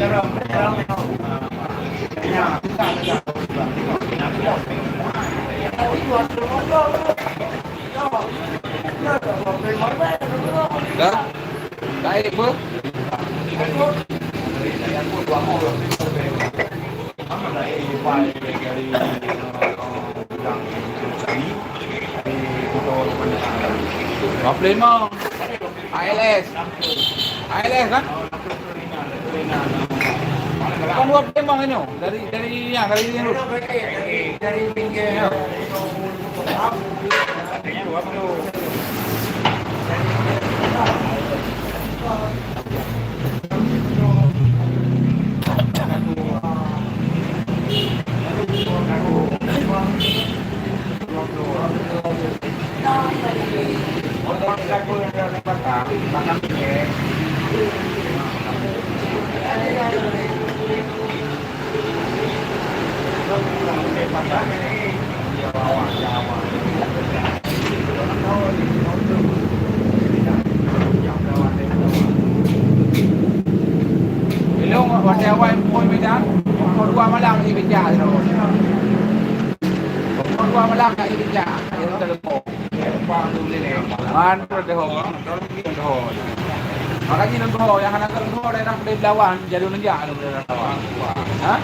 Dah, baik apa? Komplain mo. ALS. ALS kan? Kan buat emang ini dari pinggir. Ilong wartawan poin medan, dua malam di beja tu. Dua malam kat beja, dia terlepas. Pang tu ni. Man perdeho, perdeho. Makanya nengko yang anak nengko daerah Belawan jadi lenjak tu daerah Belawan. Ha?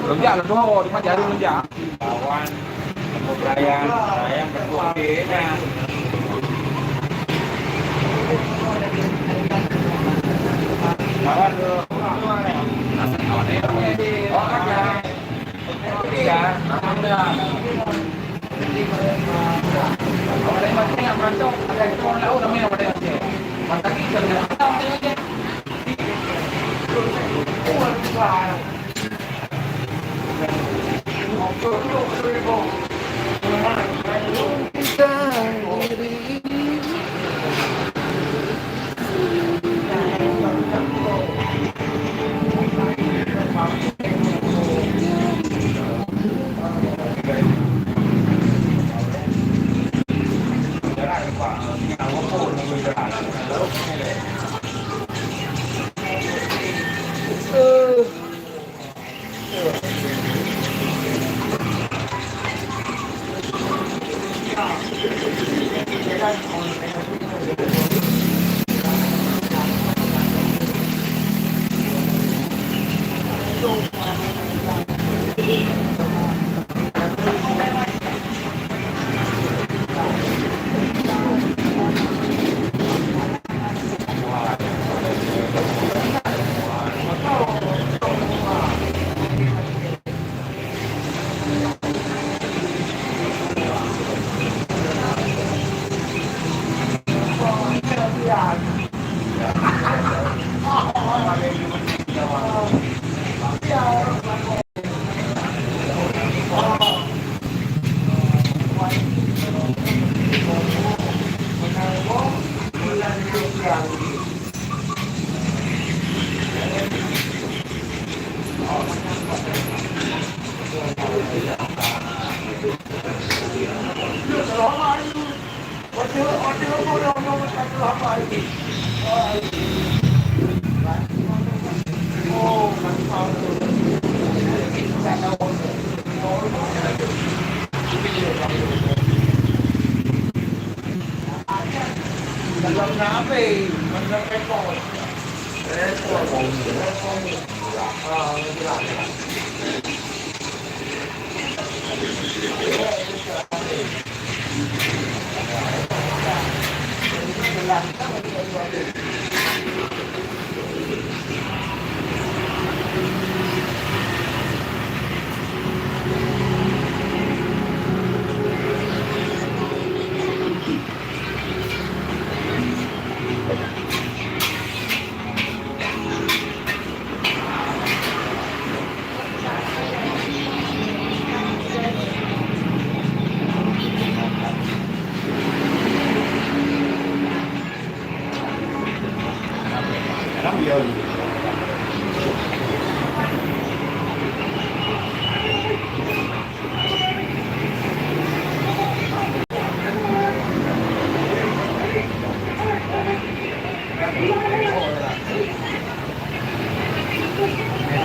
Lenjak tu di mana jadi lenjak? Belawan, Pemberayaan, saya berdua beda. Belawan tu.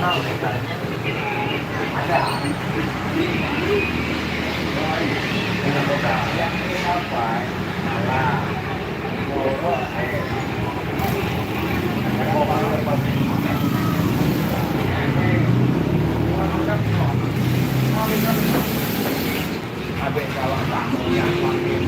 Ada. Yang ini apa? Nah, Abe kalau kamu yang makin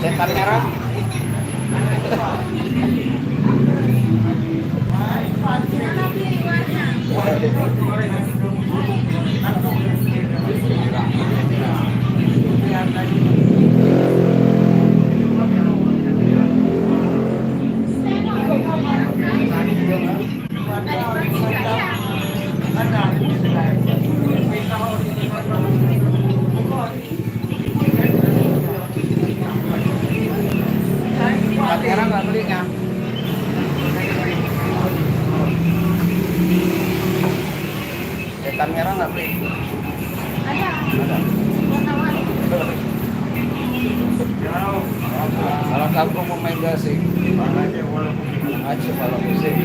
setan merah. Merah nggak belinya? Setan merah nggak beli? Ada. Kalau kamu mau main gasing, aja kalau musik.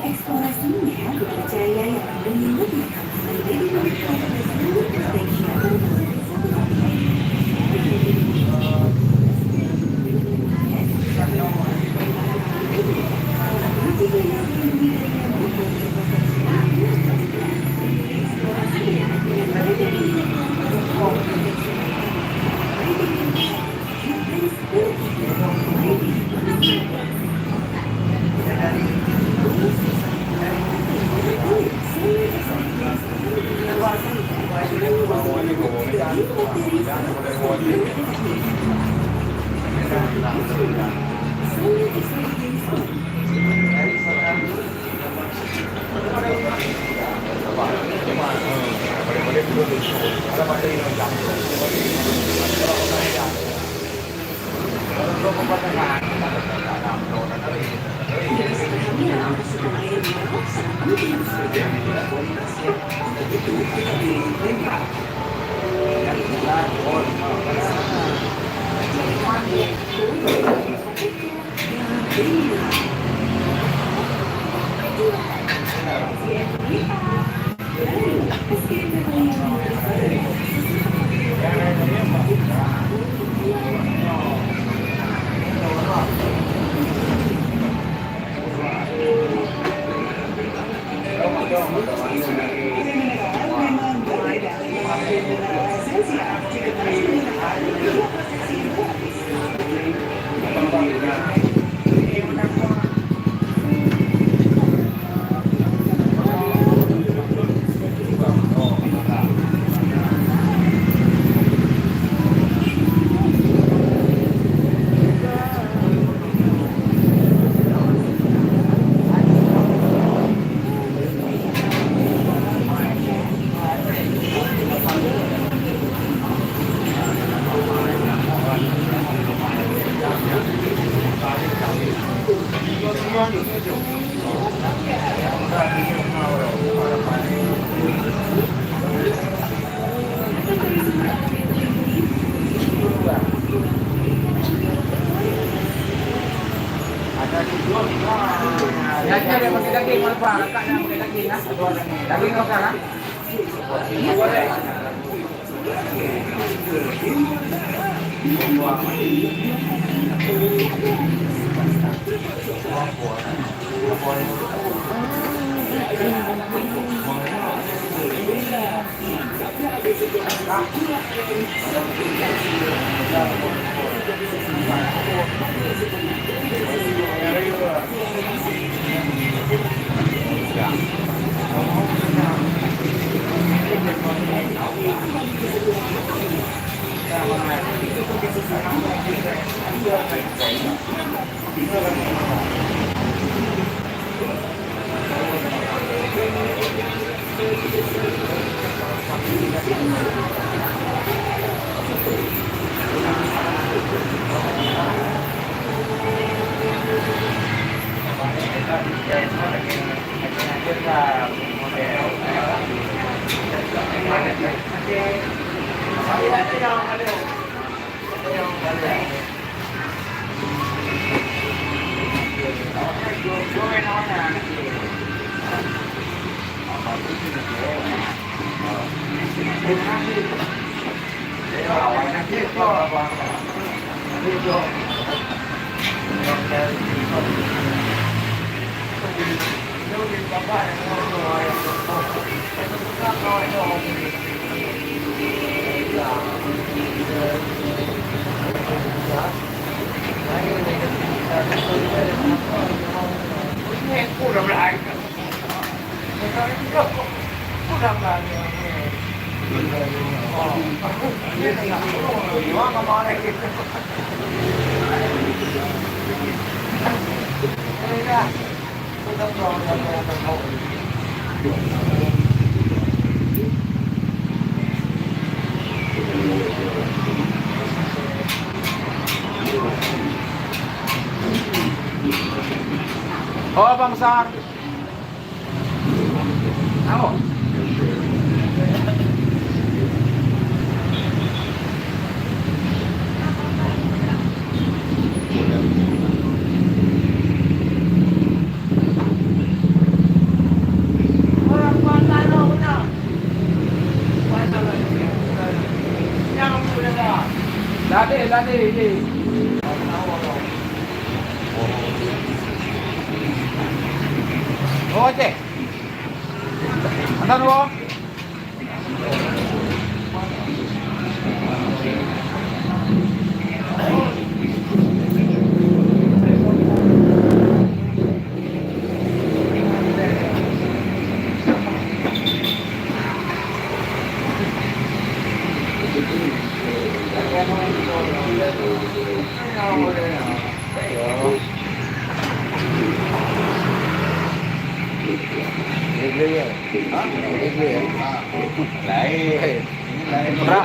Eksplorasinya dipercaya yang menyebut Coba kakaknya pakai daging ya. Daging kau sekarang? Boleh. Oh, Bang Sar. Ako. Dati. Oh, cek. Antar dulu.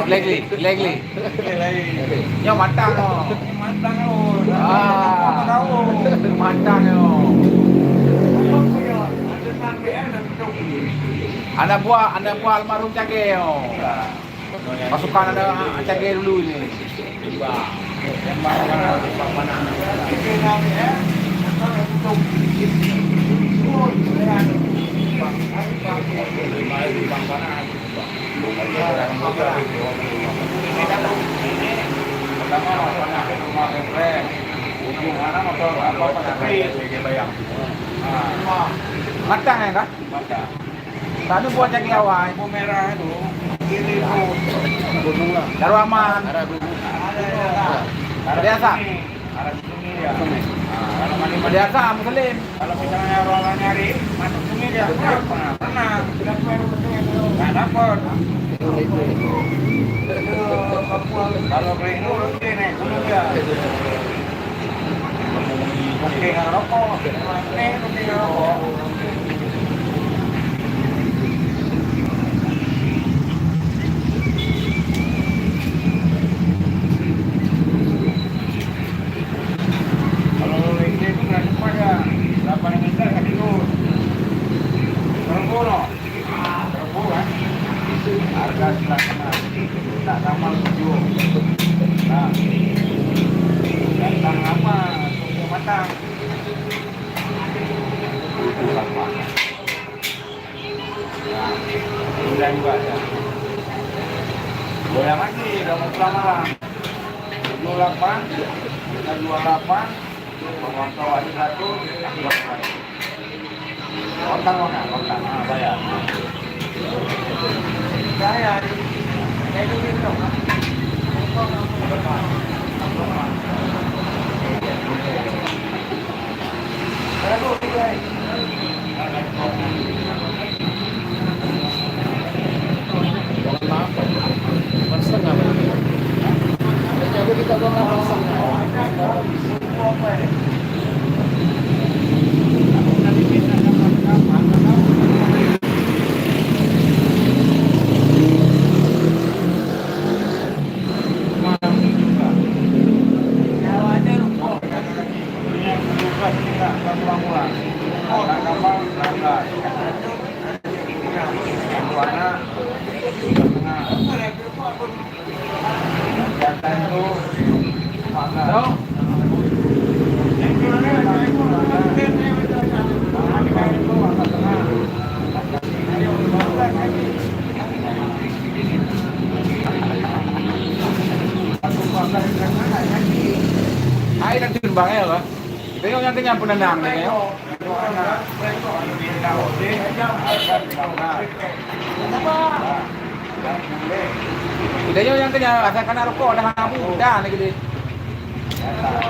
Legli. Yang matang oh. Matang oh. Anda buah almarhum Cage oh. Masukkan ada Cage dulu ini. Matang ya kak? Matang. Tadi buat Cage awal. Merah itu. Kiri gunung lah. Darwaman. Biasa. Biasa Muslim. Kalau misalnya orang nyari masuk sini dia pernah nggak dapat. Kalau beli itu rugi naik gunung dia. Oke nggak rokok. Oke nggak rokok. Harga sebelah tak sama tujuh. Nah, datang apa? Tunggu matang. 9 juga ya. Goyang lagi, udah mau pulang malam. 28, kita 28, pemantau aja 1, kontak, bayar. Bayar. Kayak gini dong. Ay, nagtimbang ya, Pak. Ito yung natin yung punanang na ngayon. Ito yung kanya, asa ka na ko, nakamuda, nagili.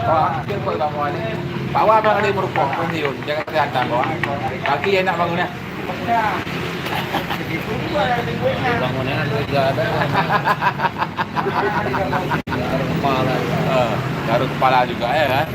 Hampir po kamu ini. Bawa bang ada merupok pensiun, jangan kelihatan bawa. Kaki enak bangunnya. Bangunnya juga ada. Garuk kepala juga ya kan.